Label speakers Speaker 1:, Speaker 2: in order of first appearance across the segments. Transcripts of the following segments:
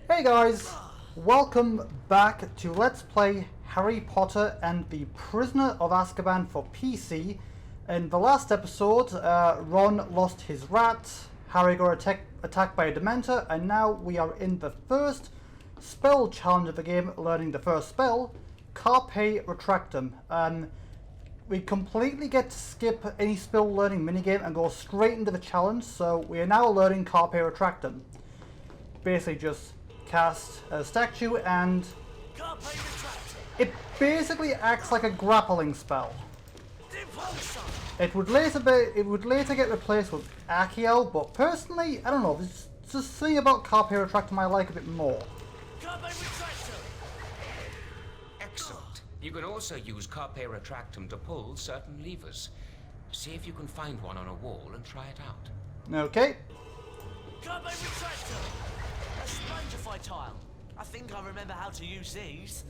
Speaker 1: Hey guys, welcome back to Let's Play Harry Potter and the Prisoner of Azkaban for PC. In the last episode, Ron lost his rat, Harry got attacked by a Dementor, and now we are in the first spell challenge of the game, learning the first spell, Carpe Retractum. We completely get to skip any spell learning minigame and go straight into the challenge, so we are now learning Carpe Retractum. Basically just cast a statue and it basically acts like a grappling spell. It would later get replaced with Accio, but personally, I don't know, there's just something about Carpe Retractum I like a bit more.
Speaker 2: Excellent. You can also use Carpe Retractum to pull certain levers. See if you can find one on a wall and try it out.
Speaker 1: Okay.
Speaker 3: Carpe Retractum! A Spongify tile. I think I remember how to use these.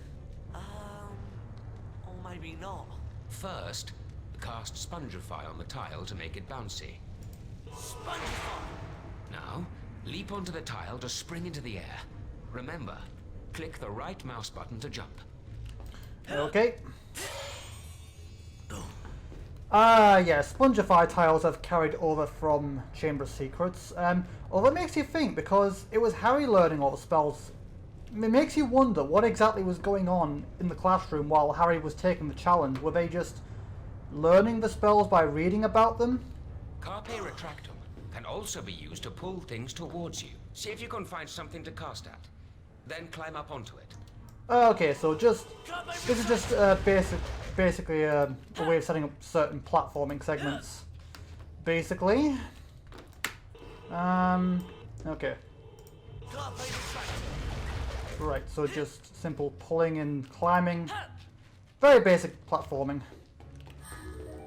Speaker 3: Or maybe not.
Speaker 2: First, cast Spongify on the tile to make it bouncy.
Speaker 3: Spongify!
Speaker 2: Now, leap onto the tile to spring into the air. Remember, click the right mouse button to jump.
Speaker 1: Okay. Yeah, Spongify tiles I've carried over from Chamber of Secrets. Although it makes you think, because it was Harry learning all the spells, it makes you wonder what exactly was going on in the classroom while Harry was taking the challenge. Were they just learning the spells by reading about them?
Speaker 2: Carpe Retractum can also be used to pull things towards you. See if you can find something to cast at. Then climb up onto it.
Speaker 1: Okay, so this is just basically a way of setting up certain platforming segments. Basically. Okay. Right, so just simple pulling and climbing. Very basic platforming.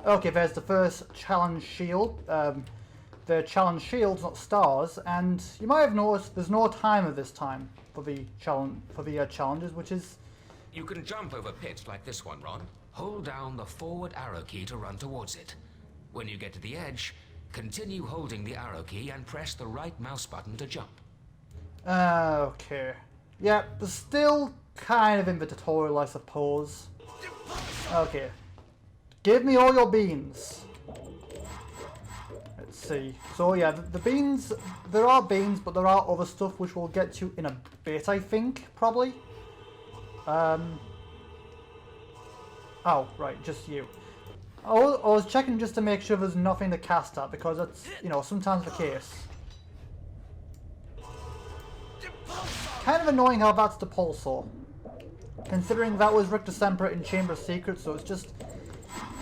Speaker 1: Okay, there's the first challenge shield. The challenge shields, not stars, and you might have noticed there's no timer this time for the challenges, which is...
Speaker 2: You can jump over pits like this one, Ron. Hold down the forward arrow key to run towards it. When you get to the edge, continue holding the arrow key and press the right mouse button to jump.
Speaker 1: Okay. Yeah, but still kind of in the tutorial, I suppose. Okay. Give me all your beans. Let's see. So yeah, the beans, there are beans, but there are other stuff which we'll get to in a bit, I think, probably. Oh, right, just you. I was checking just to make sure there's nothing to cast at, because that's, you know, sometimes the case. Kind of annoying how that's the pulsar. Considering that was Richter Semper in Chamber of Secrets, so it's just...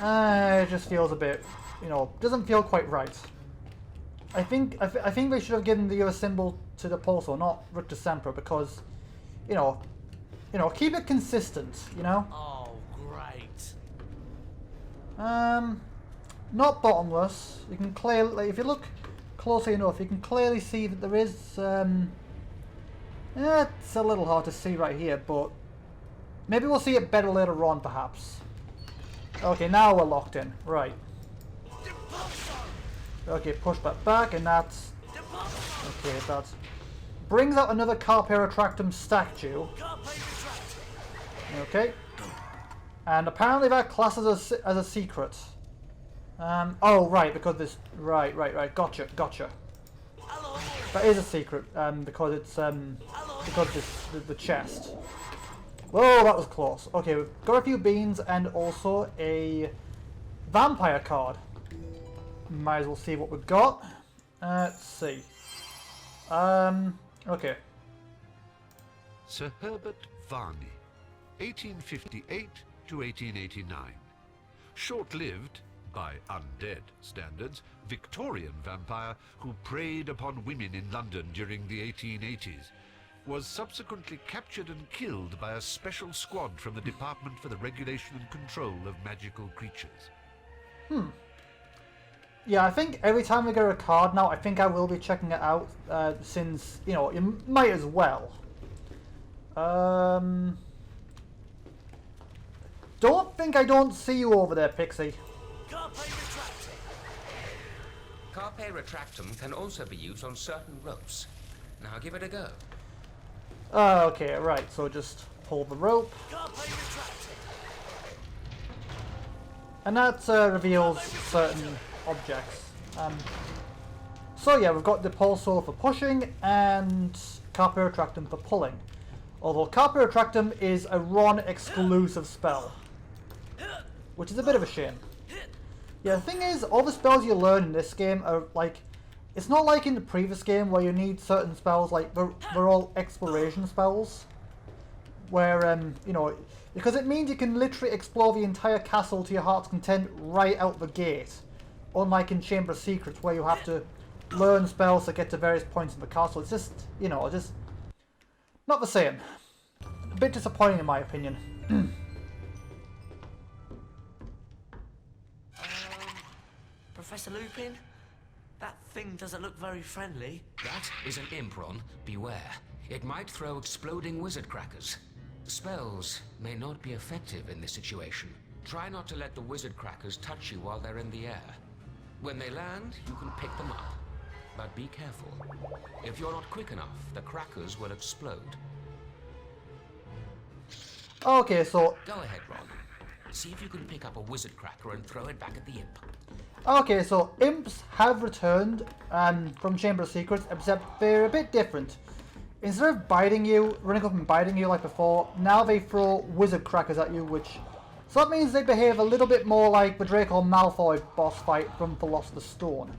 Speaker 1: it just feels a bit, you know, doesn't feel quite right. I think they should have given the other symbol to the pulsar, not Richter Semper, because, you know, keep it consistent, you know?
Speaker 3: Oh, great.
Speaker 1: Not bottomless. You can clearly, if you look closely enough, you can clearly see that there is, it's a little hard to see right here, but maybe we'll see it better later on, perhaps. Okay, now we're locked in. Right. Okay, push that back, and that's... Okay, that brings out another Carpe Retractum statue. Okay. And apparently that classes as a secret. Oh, right, because this... Right. Gotcha. That is a secret, because it's, because the chest. Whoa, that was close. Okay, we've got a few beans and also a vampire card. Might as well see what we've got. Let's see. Okay.
Speaker 4: Sir Herbert Varney, 1858 to 1889. Short-lived, by undead standards, Victorian vampire who preyed upon women in London during the 1880s. Was subsequently captured and killed by a special squad from the Department for the Regulation and Control of Magical Creatures.
Speaker 1: Yeah, I think every time we get a card now, I think I will be checking it out, since, you know, you might as well. Don't see you over there, Pixie.
Speaker 2: Carpe Retractum can also be used on certain ropes. Now give it a go.
Speaker 1: Okay, right, so just pull the rope. And that reveals certain objects. So yeah, we've got the pulsar for pushing and Carpe Retractum for pulling. Although Carpe Retractum is a Ron exclusive spell, which is a bit of a shame. Yeah, the thing is, all the spells you learn in this game are like, it's not like in the previous game where you need certain spells, like they're all exploration spells, where you know, because it means you can literally explore the entire castle to your heart's content right out the gate, unlike in Chamber of Secrets where you have to learn spells to get to various points in the castle. It's just, you know, just not the same. A bit disappointing in my opinion.
Speaker 3: Professor Lupin? That thing doesn't look very friendly.
Speaker 2: That is an imp, Ron. Beware. It might throw exploding wizard crackers. Spells may not be effective in this situation. Try not to let the wizard crackers touch you while they're in the air. When they land, you can pick them up. But be careful. If you're not quick enough, the crackers will explode.
Speaker 1: Okay, so...
Speaker 2: Go ahead, Ron. See if you can pick up a wizard cracker and throw it back at the imp.
Speaker 1: Okay, so imps have returned from Chamber of Secrets, except they're a bit different. Instead of biting you, running up and biting you like before, now they throw wizard crackers at you, which... So that means they behave a little bit more like the Draco Malfoy boss fight from Philosopher's Stone.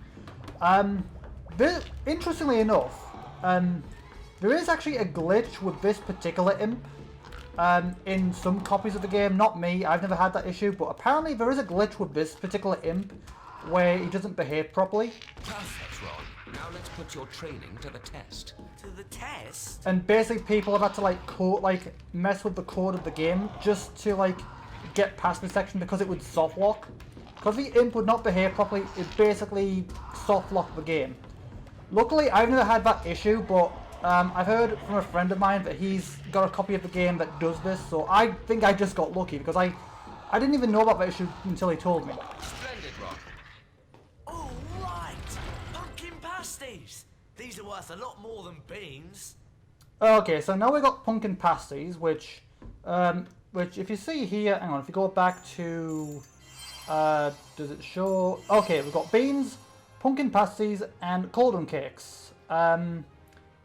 Speaker 1: Interestingly enough, there is actually a glitch with this particular imp in some copies of the game. Not me, I've never had that issue, but apparently there is a glitch with this particular imp where he doesn't behave properly.
Speaker 2: Perfect, Ron. Now let's put your training to the test.
Speaker 3: To the test?
Speaker 1: And basically people have had to like mess with the code of the game just to like get past this section because it would soft lock. Because the imp would not behave properly, it basically soft locked the game. Luckily, I've never had that issue, but I've heard from a friend of mine that he's got a copy of the game that does this, so I think I just got lucky because I didn't even know about that issue until he told me.
Speaker 2: Splendid, Ron.
Speaker 3: All right! Pumpkin pasties! These are worth a lot more than beans.
Speaker 1: Okay, so now we've got pumpkin pasties, which if you see here, hang on, if you go back to, does it show? Okay, we've got beans, pumpkin pasties, and cauldron cakes.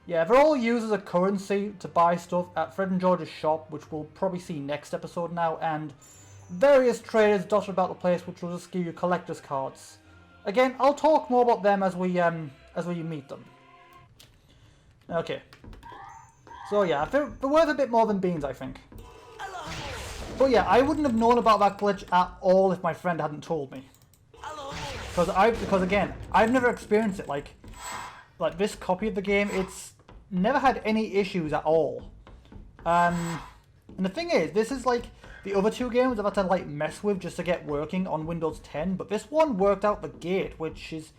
Speaker 1: Yeah, they're all used as a currency to buy stuff at Fred and George's shop, which we'll probably see next episode now, and various traders dotted about the place, which will just give you collector's cards. Again, I'll talk more about them as we meet them. Okay. So yeah, they're worth a bit more than beans, I think. But yeah, I wouldn't have known about that glitch at all if my friend hadn't told me. Because again, I've never experienced it. Like this copy of the game, it's never had any issues at all. And the thing is, this is like the other two games I've had to like mess with just to get working on Windows 10, but this one worked out the gate, which is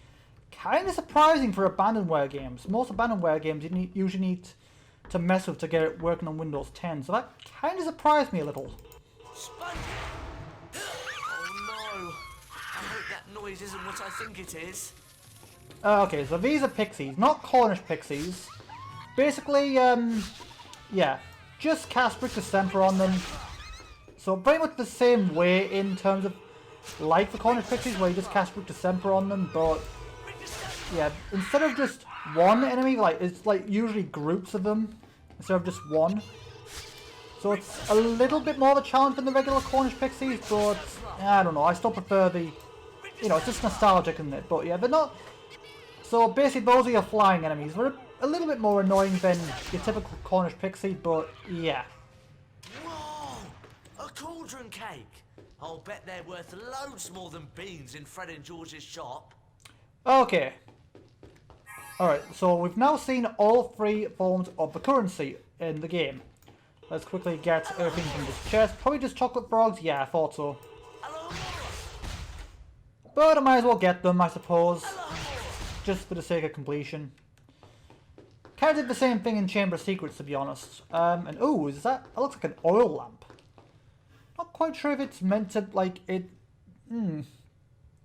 Speaker 1: kind of surprising for abandonware games. Most abandonware games you usually need to mess with to get it working on Windows 10, so that kind of surprised me a little.
Speaker 3: Sponge! Oh no! I hope that noise isn't what I think it is.
Speaker 1: Okay, so these are pixies, not Cornish pixies. Basically, yeah, just cast Brick Distemper on them. So very much the same way in terms of like the Cornish pixies, where you just cast Brick Distemper on them, but yeah, instead of just one enemy, like it's like usually groups of them instead of just one. So it's a little bit more of a challenge than the regular Cornish pixies, but I don't know, I still prefer the, you know, it's just nostalgic, isn't it? But yeah, they're not. So basically those are your flying enemies. They're a little bit more annoying than your typical Cornish pixie, but yeah.
Speaker 3: Whoa! A cauldron cake! I'll bet they're worth loads more than beans in Fred and George's shop.
Speaker 1: Okay. Alright, so we've now seen all three forms of the currency in the game. Let's quickly get everything from this chest. Probably just chocolate frogs? Yeah, I thought so. But I might as well get them, I suppose. Just for the sake of completion. Kind of did the same thing in Chamber of Secrets, to be honest. And oh, is that? That looks like an oil lamp. Not quite sure if it's meant to, like, it...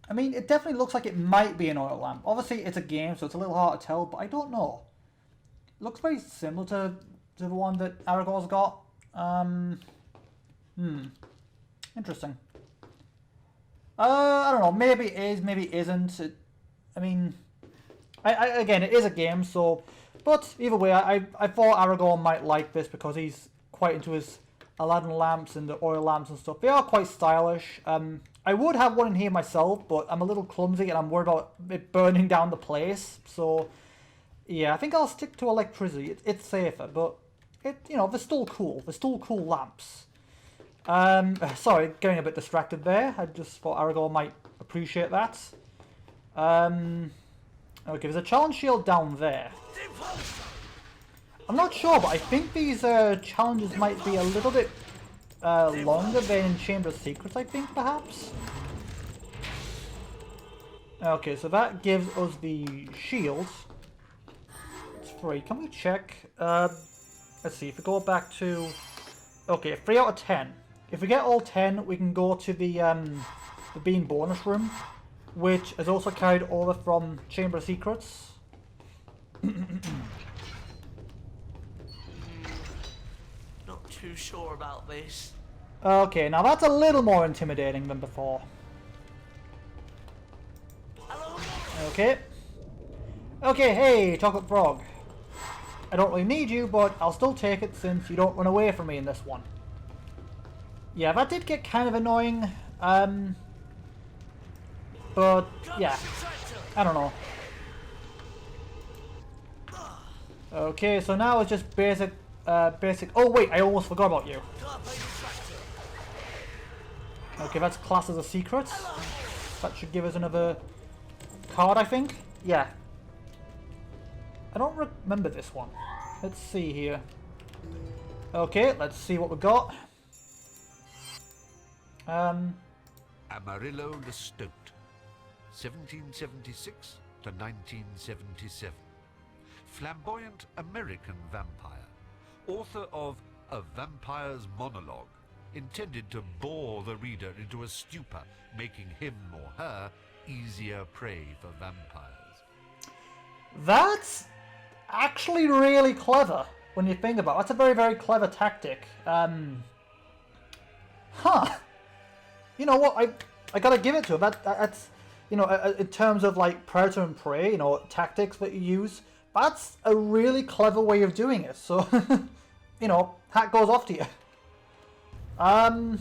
Speaker 1: I mean, it definitely looks like it might be an oil lamp. Obviously, it's a game, so it's a little hard to tell, but I don't know. It looks very similar to to the one that Aragorn's got. Interesting. I don't know. Maybe it is, maybe it isn't. I mean, again, it is a game, so... But either way, I thought Aragorn might like this because he's quite into his Aladdin lamps and the oil lamps and stuff. They are quite stylish. I would have one in here myself, but I'm a little clumsy and I'm worried about it burning down the place. So, yeah, I think I'll stick to electricity. It's safer, but, they're still cool. They're still cool lamps. Sorry, getting a bit distracted there. I just thought Aragorn might appreciate that. Okay, there's a challenge shield down there. I'm not sure, but I think these challenges might be a little bit longer than in Chamber of Secrets, I think, perhaps? Okay, so that gives us the shield. It's free. Can we check? Let's see, if we go back to... Okay, 3 out of 10. If we get all 10, we can go to the Bean bonus room, which is also carried over from Chamber of Secrets.
Speaker 3: Not too sure about this.
Speaker 1: Okay, now that's a little more intimidating than before.
Speaker 3: Hello?
Speaker 1: Okay. Okay, hey, Chocolate Frog. I don't really need you, but I'll still take it since you don't run away from me in this one. Yeah, that did get kind of annoying. But, yeah. I don't know. Okay, so now it's just basic... Oh, wait, I almost forgot about you. Okay, that's classed as a secret. That should give us another card, I think. Yeah. I don't remember this one. Let's see here. Okay, let's see what we got.
Speaker 4: Amarillo Lestote, 1776 to 1977. Flamboyant American vampire. Author of A Vampire's Monologue, intended to bore the reader into a stupor, making him or her easier prey for vampires.
Speaker 1: That's actually really clever when you think about it. That's a very, very clever tactic. You know what? I gotta give it to him. That's in terms of like predator and prey, tactics that you use. That's a really clever way of doing it. So, hat goes off to you. But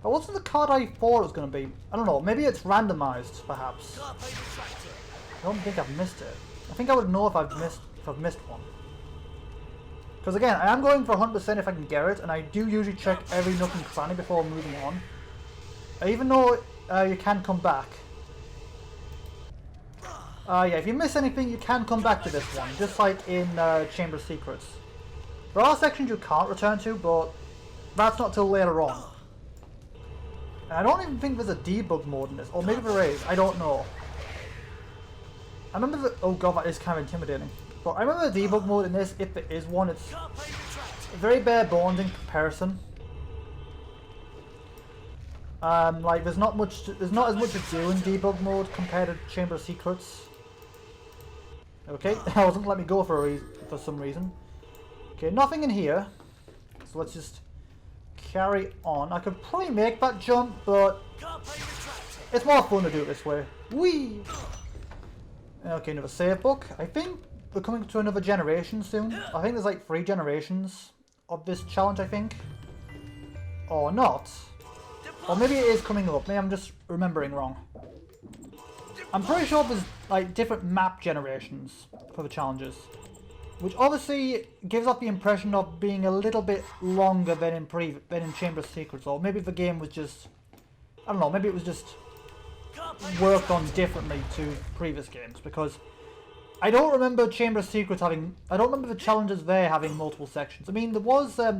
Speaker 1: wasn't the card I thought it was going to be? I don't know. Maybe it's randomized, perhaps. I don't think I've missed it. I think I would know if I've missed one. Because again, I am going for 100% if I can get it, and I do usually check every nook and cranny before moving on. Even though you can come back. Yeah, if you miss anything, you can come back to this one, just like in Chamber of Secrets. There are sections you can't return to, but that's not till later on. And I don't even think there's a debug mode in this, or maybe there is, I don't know. I remember the... Oh god, that is kind of intimidating. But I remember the debug mode in this, if there is one, it's very bare bones in comparison. Like there's not as much to do in debug mode compared to Chamber of Secrets. Okay, that wasn't let me go for some reason. Okay, nothing in here. So let's just carry on. I could probably make that jump, but it's more fun to do it this way. Whee! Okay, another save book. I think we're coming to another generation soon. I think there's like 3 generations of this challenge, I think. Or not. Or maybe it is coming up. Maybe I'm just remembering wrong. I'm pretty sure there's like different map generations for the challenges. Which obviously gives off the impression of being a little bit longer than in Chamber of Secrets. Or maybe the game was just... I don't know, maybe it was just worked on differently to previous games. Because I don't remember Chamber of Secrets having... I don't remember the challenges there having multiple sections. I mean, there was that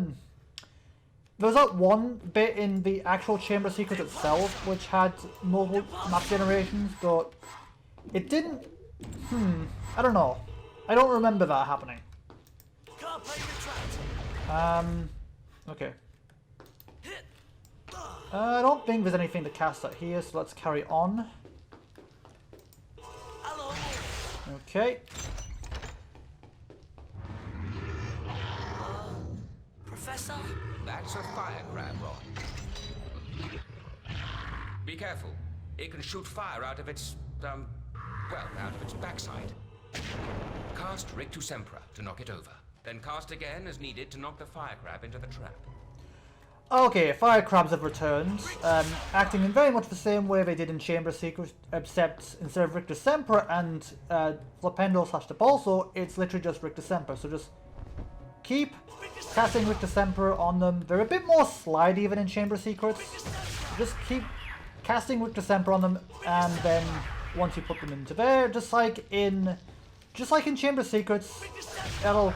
Speaker 1: one bit in the actual Chamber of Secrets itself which had multiple map generations, but it didn't... I don't know. I don't remember that happening. Okay. I don't think there's anything to cast at here, so let's carry on. Okay.
Speaker 3: Professor?
Speaker 2: That's a fire crab, Ron. Be careful. It can shoot fire out of its, well, out of its backside. Cast Rictus Sempra to knock it over. Then cast again as needed to knock the fire crab into the trap.
Speaker 1: Okay, fire crabs have returned, acting in very much the same way they did in Chamber Secret, except instead of Rictus Sempra and Flipendo / Depulso, it's literally just Rictus Sempra. So just keep casting Rictus Sempra on them. They're a bit more slidey than in Chamber Secrets. Just keep casting Rictus Sempra on them, and then once you put them into there, just like in Chamber Secrets, it'll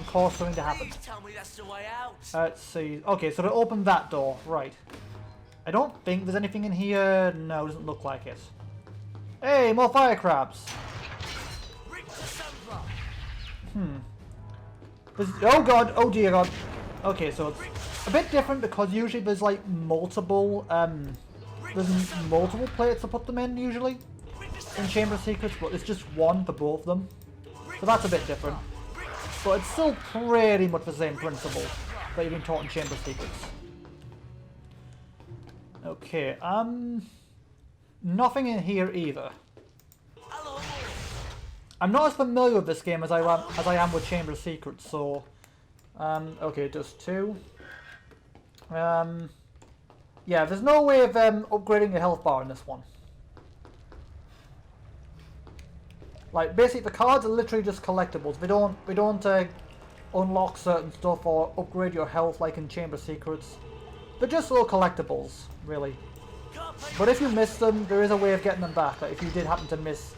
Speaker 1: cause something to happen.
Speaker 3: Please tell me that's the way out.
Speaker 1: Let's see. Okay, so to open that door, right. I don't think there's anything in here. No, it doesn't look like it. Hey, more fire crabs. Oh god, oh dear god. Okay, so it's a bit different because usually there's like multiple plates to put them in usually in Chamber Secrets, but it's just one for both of them. So that's a bit different. But it's still pretty much the same principle that you've been taught in Chamber Secrets. Okay, nothing in here either. I'm not as familiar with this game as I am with Chamber Secrets, so okay, just two. Yeah, there's no way of upgrading your health bar in this one. Like, basically, the cards are literally just collectibles. They don't unlock certain stuff or upgrade your health like in Chamber Secrets. They're just little collectibles, really. But if you miss them, there is a way of getting them back. Like, if you did happen to miss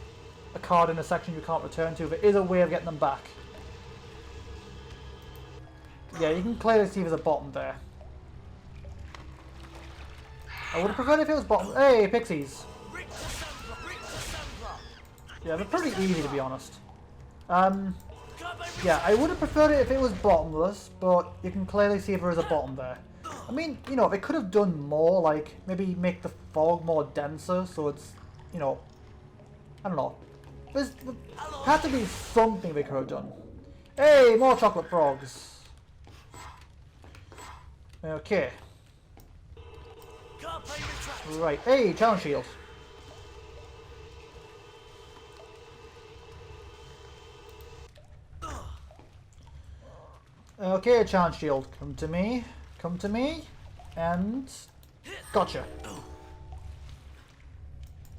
Speaker 1: a card in a section you can't return to, there is a way of getting them back. Yeah, you can clearly see there's a bottom there. I would have preferred if it was bottom. Hey, pixies! Yeah, they're pretty easy to be honest. Yeah, I would have preferred it if it was bottomless, but you can clearly see if there is a bottom there. I mean, you know, they could have done more, like maybe make the fog more denser, so it's, you know, I don't know. There had to be something they could have done. Hey, more chocolate frogs. Okay. Right, hey, challenge shield. Okay, challenge shield, come to me, and gotcha.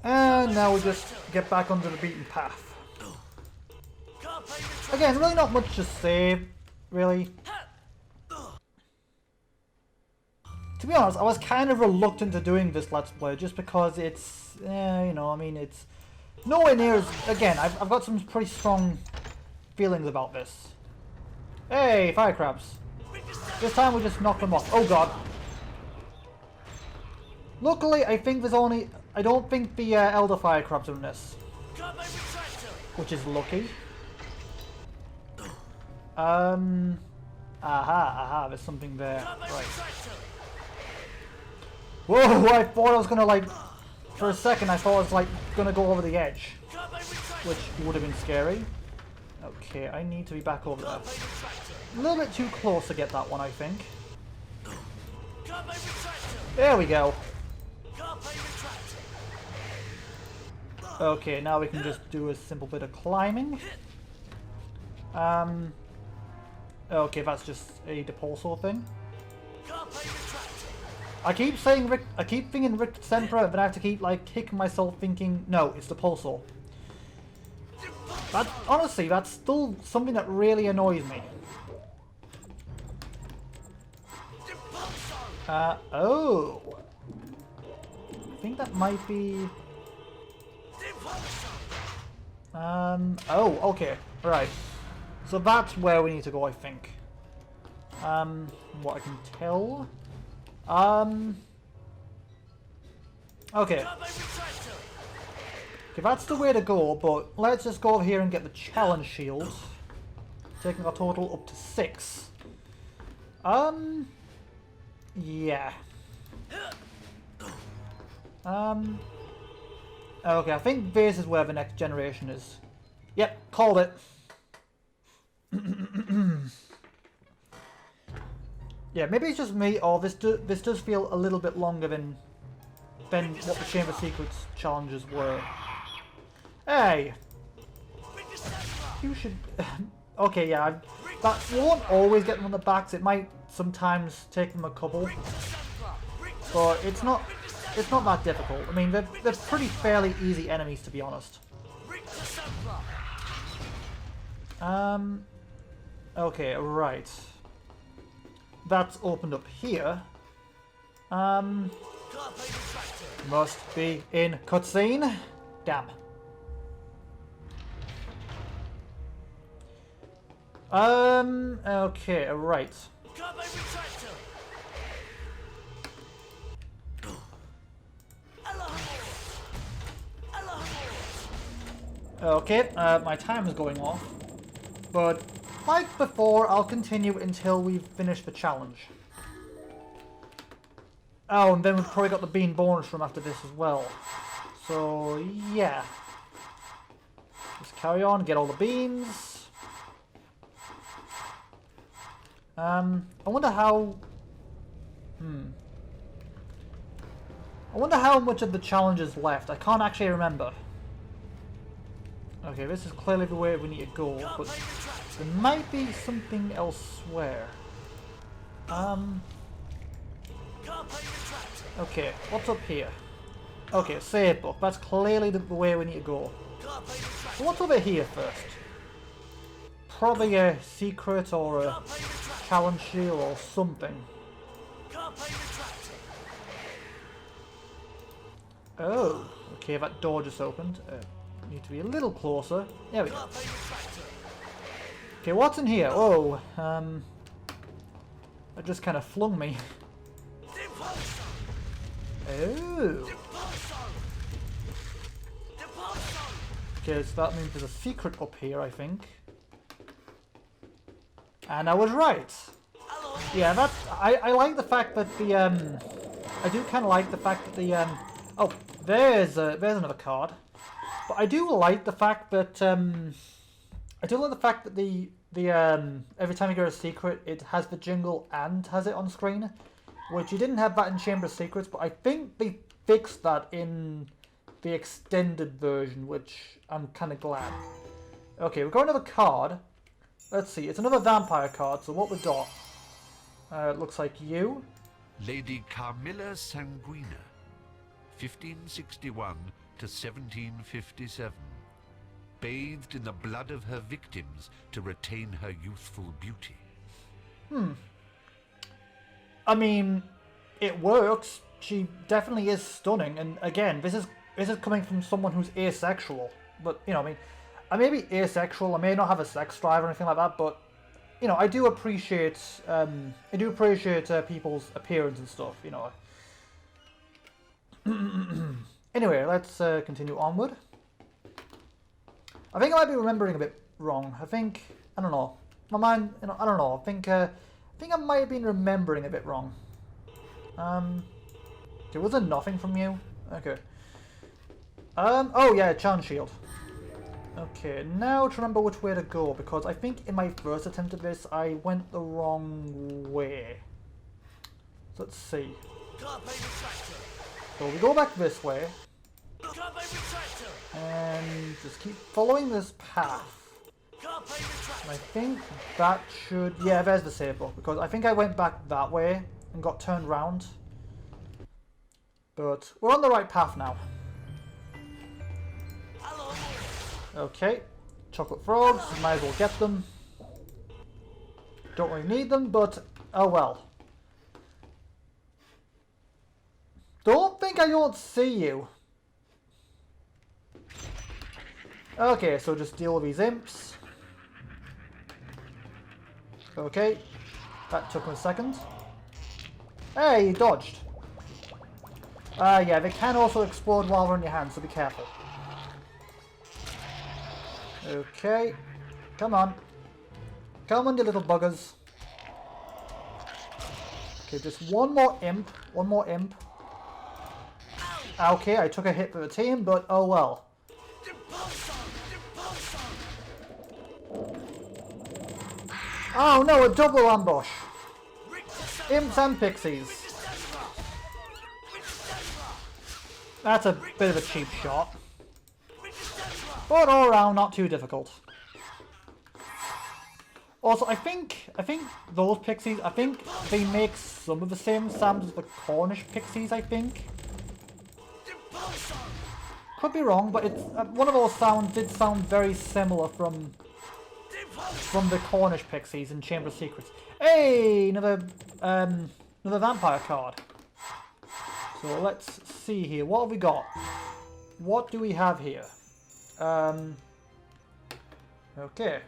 Speaker 1: And now we just get back onto the beaten path. Again, really not much to say, really. To be honest, I was kind of reluctant to doing this Let's Play, just because it's, you know, I mean, it's nowhere near as, again, I've got some pretty strong feelings about this. Hey, fire crabs. This time we just knock them off. Oh god. Luckily, I think there's only, I don't think the elder fire crabs are in this. Which is lucky. Aha, there's something there. Right. Whoa, I thought I was gonna like, for a second I thought I was like gonna go over the edge. Which would have been scary. Okay, I need to be back over there. A little bit too close to get that one, I think. There we go. Okay, now we can just do a simple bit of climbing. Okay, that's just a Depulso thing. I keep saying I keep thinking Rictus Sempra, but I have to keep like kicking myself thinking, no, it's Depulso. That, honestly, that's still something that really annoys me. Oh. I think that might be... oh, okay. Right. So that's where we need to go, I think. What I can tell. Okay. Okay, that's the way to go, but let's just go over here and get the challenge shield. Taking our total up to 6. Yeah. Okay, I think this is where the next generation is. Yep, called it. Yeah, maybe it's just me, or this does feel a little bit longer than what the Chamber Secrets challenges were. Hey! You should... okay, yeah, that won't always get them on the backs. It might sometimes take them a couple. But it's not that difficult. I mean, they're pretty fairly easy enemies, to be honest. Okay, right. That's opened up here. Must be in cutscene. Damn. Okay, right. Okay, my time is going off. But, like before, I'll continue until we've finished the challenge. Oh, and then we've probably got the bean bonus room after this as well. So, yeah. Just carry on, get all the beans. I wonder how... I wonder how much of the challenge is left. I can't actually remember. Okay, this is clearly the way we need to go, but there might be something elsewhere. Okay, what's up here? Okay, save book. That's clearly the way we need to go. So what's over here first? Probably a secret or a challenge shield or something. Oh, okay, that door just opened. Need to be a little closer. There we go. Okay, what's in here? Oh, that just kind of flung me. Oh. Okay, so that means there's a secret up here, I think. And I was right. Yeah, that's... I like the fact that the, I do kind of like the fact that the, oh, there's another card. But I do like the fact that, the every time you get a secret, it has the jingle and has it on screen. Which you didn't have that in Chamber of Secrets, but I think they fixed that in the extended version, which I'm kind of glad. Okay, we've got another card. Let's see, it's another vampire card, so what we got? It looks like you.
Speaker 4: Lady Carmilla Sanguina, 1561 to 1757. Bathed in the blood of her victims to retain her youthful beauty.
Speaker 1: I mean, it works. She definitely is stunning, and again, this is coming from someone who's asexual. But you know, I may be asexual. I may not have a sex drive or anything like that. But you know, I do appreciate people's appearance and stuff. You know. Anyway, let's continue onward. I think I might be remembering a bit wrong. I don't know. My mind, you know, I don't know. I think I might have been remembering a bit wrong. Okay, was there nothing from you? Okay. Oh yeah, challenge shield. Okay, now to remember which way to go, because I think in my first attempt at this, I went the wrong way. So let's see. So we go back this way. And just keep following this path. I think that should... Yeah, there's the save book, because I think I went back that way and got turned round. But we're on the right path now. Okay, chocolate frogs, might as well get them. Don't really need them, but oh well. Don't think I don't see you. Okay, so just deal with these imps. Okay, that took a second. Hey, you dodged. Yeah, they can also explode while they're in your hand, so be careful. Okay, come on. Come on, you little buggers. Okay, just one more imp. One more imp. Okay, I took a hit for the team, but oh well. Oh no, a double ambush. Imps and pixies. That's a bit of a cheap shot. But all around, not too difficult. Also, I think those pixies, I think they make some of the same sounds as the Cornish pixies, I think. Could be wrong, but it's one of those sounds did sound very similar from the Cornish pixies in Chamber of Secrets. Hey, another vampire card. So let's see here. What have we got? What do we have here? Okay.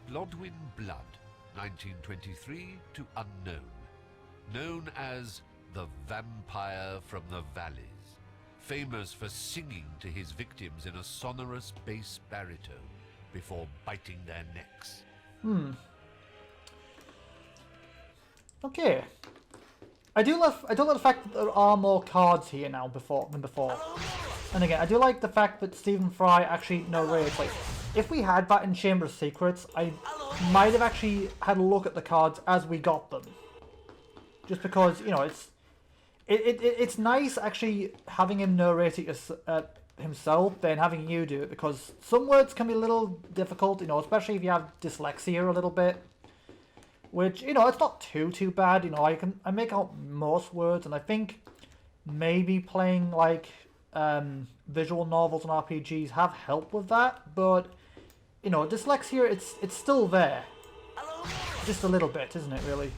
Speaker 4: Blodwyn Blood, 1923 to unknown. Known as the Vampire from the Valleys. Famous for singing to his victims in a sonorous bass baritone before biting their necks.
Speaker 1: Okay. I do love the fact that there are more cards here now than before. And again, I do like the fact that Stephen Fry actually narrates. Like, if we had that in Chamber of Secrets, I might have actually had a look at the cards as we got them. Just because, you know, it's nice actually having him narrate it himself than having you do it, because some words can be a little difficult, you know, especially if you have dyslexia a little bit. Which, you know, it's not too bad, you know, I make out most words, and I think maybe playing like visual novels and RPGs have helped with that, but you know, dyslexia, it's still there. Just a little bit, isn't it, really?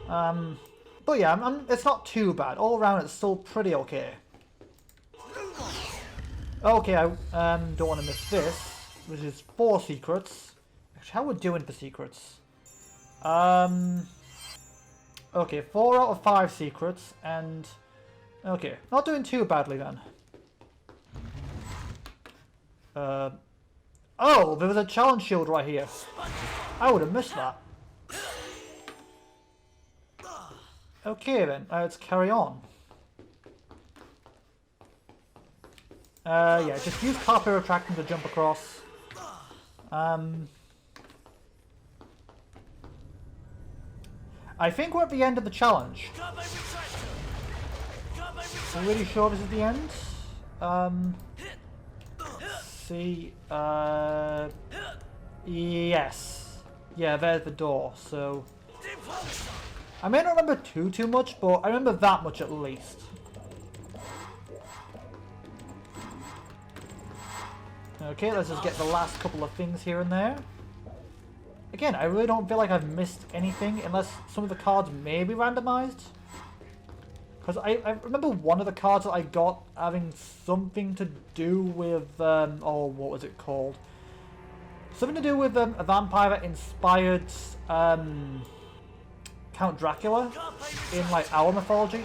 Speaker 1: But yeah, it's not too bad. All around, it's still pretty okay. Okay, I don't want to miss this, which is 4 secrets. Actually, how are we doing for secrets? Okay, 4 out of 5 secrets, and okay, not doing too badly then. Oh, there was a challenge shield right here. I would have missed that. Okay then, let's carry on. Yeah, just use carpet attraction to jump across. I think we're at the end of the challenge. I'm really sure this is the end. Let's see. Yes. Yeah, there's the door. So I may not remember too much, but I remember that much at least. Okay, let's just get the last couple of things here and there. Again, I really don't feel like I've missed anything unless some of the cards may be randomized. Because I remember one of the cards that I got having something to do with, oh, what was it called? Something to do with a vampire that inspired Count Dracula in, like, our mythology.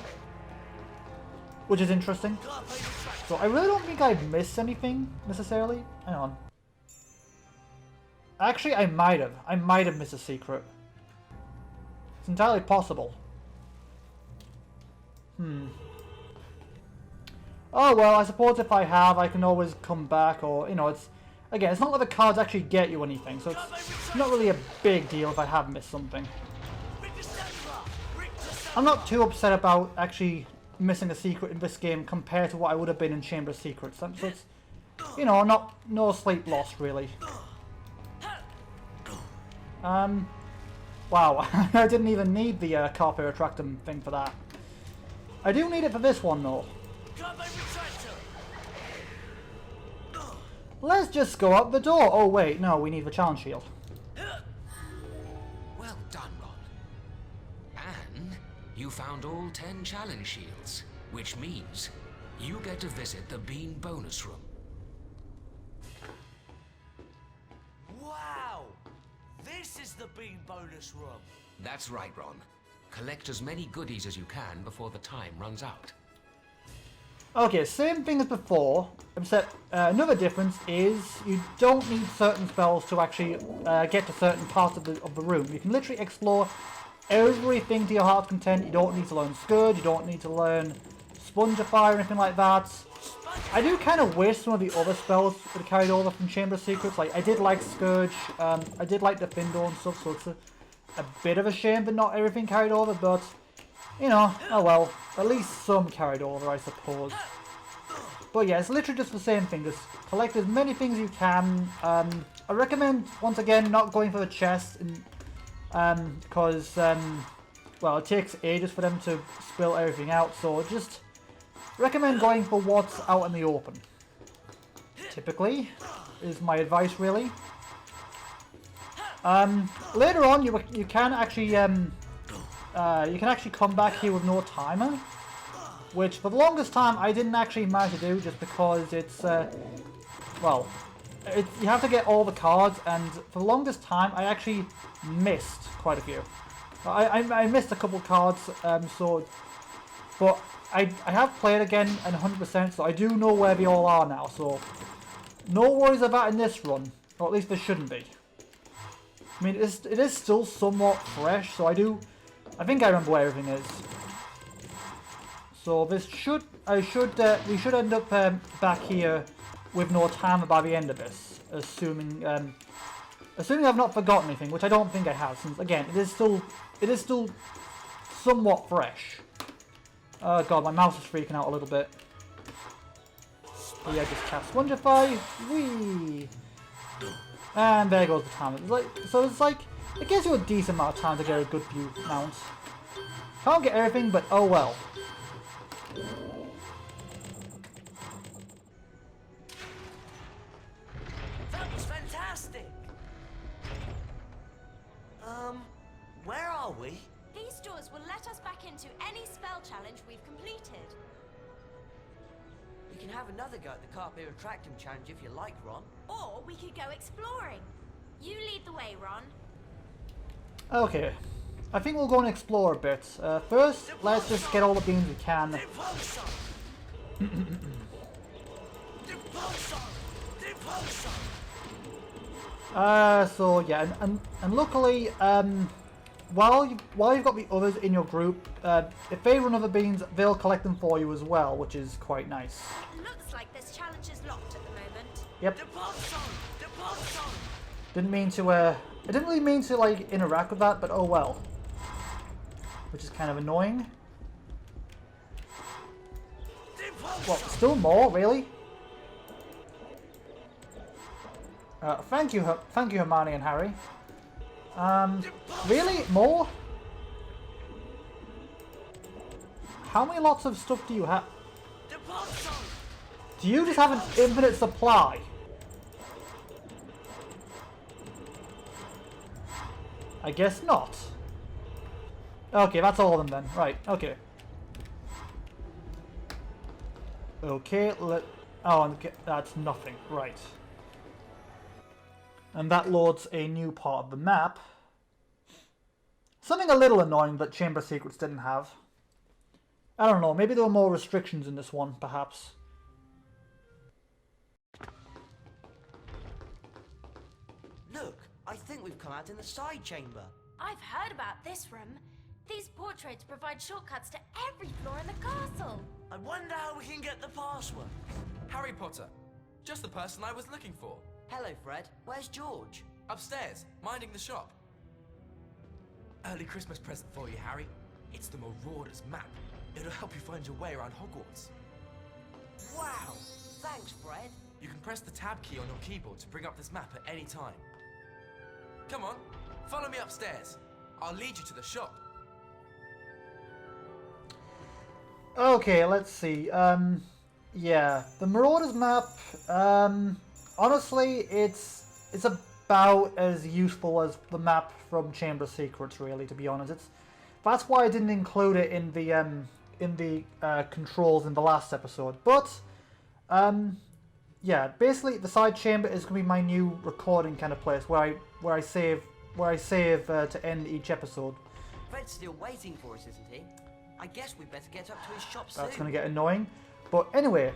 Speaker 1: Which is interesting. So I really don't think I've missed anything, necessarily. Hang on. Actually, I might have. I might have missed a secret. It's entirely possible. Oh, well, I suppose if I have, I can always come back, or, you know, it's... Again, it's not like the cards actually get you anything, so it's not really a big deal if I have missed something. I'm not too upset about actually missing a secret in this game compared to what I would have been in Chamber of Secrets. So it's, you know, no sleep lost, really. Wow, I didn't even need the carpet attractum thing for that. I do need it for this one, though. Let's just go out the door. Oh, wait, no, we need the challenge shield.
Speaker 2: Well done, Ron. And you found all 10 challenge shields, which means you get to visit the Bean bonus room.
Speaker 3: Wow! This is the Bean bonus room.
Speaker 2: That's right, Ron. Collect as many goodies as you can before the time runs out.
Speaker 1: Okay, same thing as before, except another difference is you don't need certain spells to actually get to certain parts of the room. You can literally explore everything to your heart's content. You don't need to learn Scourge, you don't need to learn Spongify or anything like that. I do kind of wish some of the other spells were carried over from Chamber of Secrets. Like, I did like Scourge, I did like Defindo and stuff, so it's a bit of a shame that not everything carried over, but, you know, oh well. At least some carried over, I suppose. But yeah, it's literally just the same thing. Just collect as many things as you can. I recommend, once again, not going for the chest, because, well, it takes ages for them to spill everything out, so just recommend going for what's out in the open. Typically, is my advice, really. Later on, you can actually come back here with no timer, which for the longest time I didn't actually manage to do, just because it's well, you have to get all the cards, and for the longest time I actually missed quite a few. I missed a couple cards, but I have played again and 100%, so I do know where they all are now. So no worries about in this run, or at least there shouldn't be. I mean, it is still somewhat fresh, so I think I remember where everything is. So we should end up back here with no timer by the end of this, assuming I've not forgotten anything, which I don't think I have, since again it is still somewhat fresh. Oh god, my mouse is freaking out a little bit. But yeah, just cast Spongify. Whee! And there goes the timer. It gives you a decent amount of time to get a good few mounts. Can't get everything, but oh well.
Speaker 3: That was fantastic! Where are we?
Speaker 5: These doors will let us back into any spell challenge we've completed.
Speaker 6: We can have another go at the Carpet Attractum challenge if you like, Ron.
Speaker 5: Or we could go exploring. You lead the way, Ron.
Speaker 1: Okay, I think we'll go and explore a bit. First, let's just get all the beans we can. So yeah, and luckily, while you've got the others in your group, if they run other beans, they'll collect them for you as well, which is quite nice.
Speaker 5: Looks like this challenge is locked at the moment.
Speaker 1: Yep. Didn't mean to. I didn't really mean to like interact with that, but oh well. Which is kind of annoying. What? Still more, really? Thank you, Hermione and Harry. Really? More? How many lots of stuff do you have? Do you just have an infinite supply? I guess not. Okay, that's all of them then. Right, okay. Okay, that's nothing. Right. And that loads a new part of the map. Something a little annoying that Chamber Secrets didn't have. I don't know, maybe there were more restrictions in this one, perhaps.
Speaker 6: Look, I think we've come out in the side chamber.
Speaker 5: I've heard about this room. These portraits provide shortcuts to every floor in the castle.
Speaker 3: I wonder how we can get the password.
Speaker 7: Harry Potter. Just the person I was looking for.
Speaker 6: Hello, Fred. Where's George?
Speaker 7: Upstairs, minding the shop. Early Christmas present for you, Harry. It's the Marauders map. It'll help you find your way around Hogwarts.
Speaker 6: Wow! Thanks, Fred.
Speaker 7: You can press the tab key on your keyboard to bring up this map at any time. Come on, follow me upstairs. I'll lead you to the shop.
Speaker 1: Okay, let's see. Yeah, the Marauders map, honestly, it's about as useful as the map from Chamber of Secrets, really, to be honest. That's why I didn't include it in the controls in the last episode. But yeah, basically the side chamber is going to be my new recording kind of place where I save to end each episode.
Speaker 6: Fred's still waiting for us, isn't he? I guess we better get up to his shop soon.
Speaker 1: That's going to get annoying. But anyway,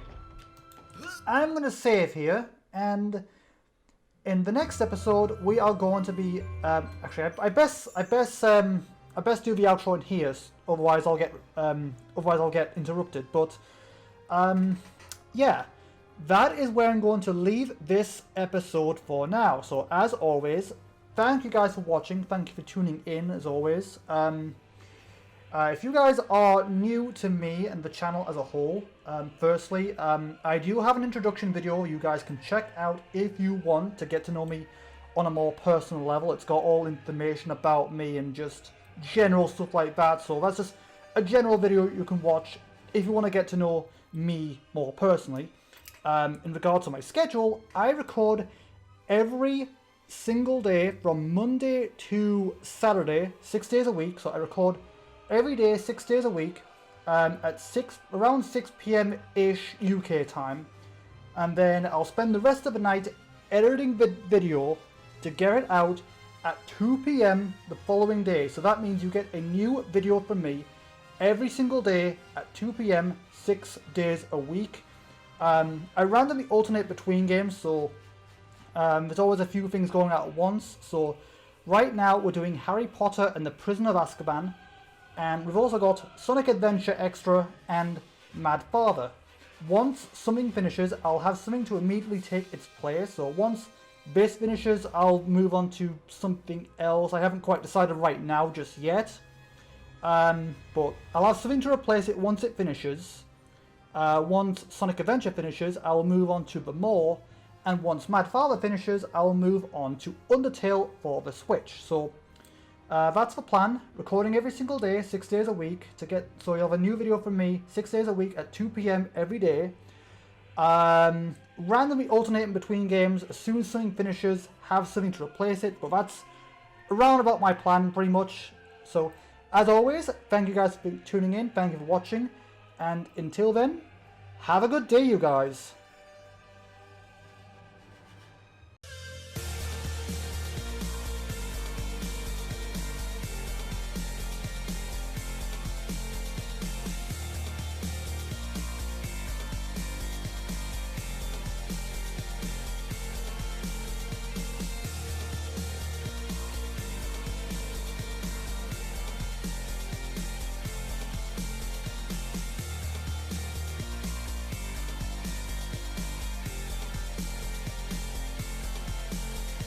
Speaker 1: I'm going to save here, and in the next episode we are going to be actually I best do the outro in here, otherwise I'll get interrupted. But yeah, that is where I'm going to leave this episode for now. So as always, thank you guys for watching. Thank you for tuning in, as always. If you guys are new to me and the channel as a whole, firstly, I do have an introduction video you guys can check out if you want to get to know me on a more personal level. It's got all information about me and just general stuff like that. So that's just a general video you can watch if you want to get to know me more personally. In regards to my schedule, I record every single day from Monday to Saturday, 6 days a week. So I record every day, 6 days a week, at around 6 p.m. ish UK time, and then I'll spend the rest of the night editing the video to get it out at 2 p.m. the following day. So that means you get a new video from me every single day at 2 p.m. 6 days a week. I randomly alternate between games, so there's always a few things going out at once. So right now we're doing Harry Potter and the Prisoner of Azkaban. And we've also got Sonic Adventure Extra and Mad Father. Once something finishes, I'll have something to immediately take its place. So once this finishes, I'll move on to something else. I haven't quite decided right now just yet. But I'll have something to replace it once it finishes. Once Sonic Adventure finishes, I'll move on to the More. And once Mad Father finishes, I'll move on to Undertale for the Switch. So that's the plan. Recording every single day, 6 days a week. So you'll have a new video from me 6 days a week at 2 p.m. every day. Randomly alternating between games. As soon as something finishes, have something to replace it. But that's around about my plan, pretty much. So, as always, thank you guys for tuning in. Thank you for watching. And until then, have a good day, you guys.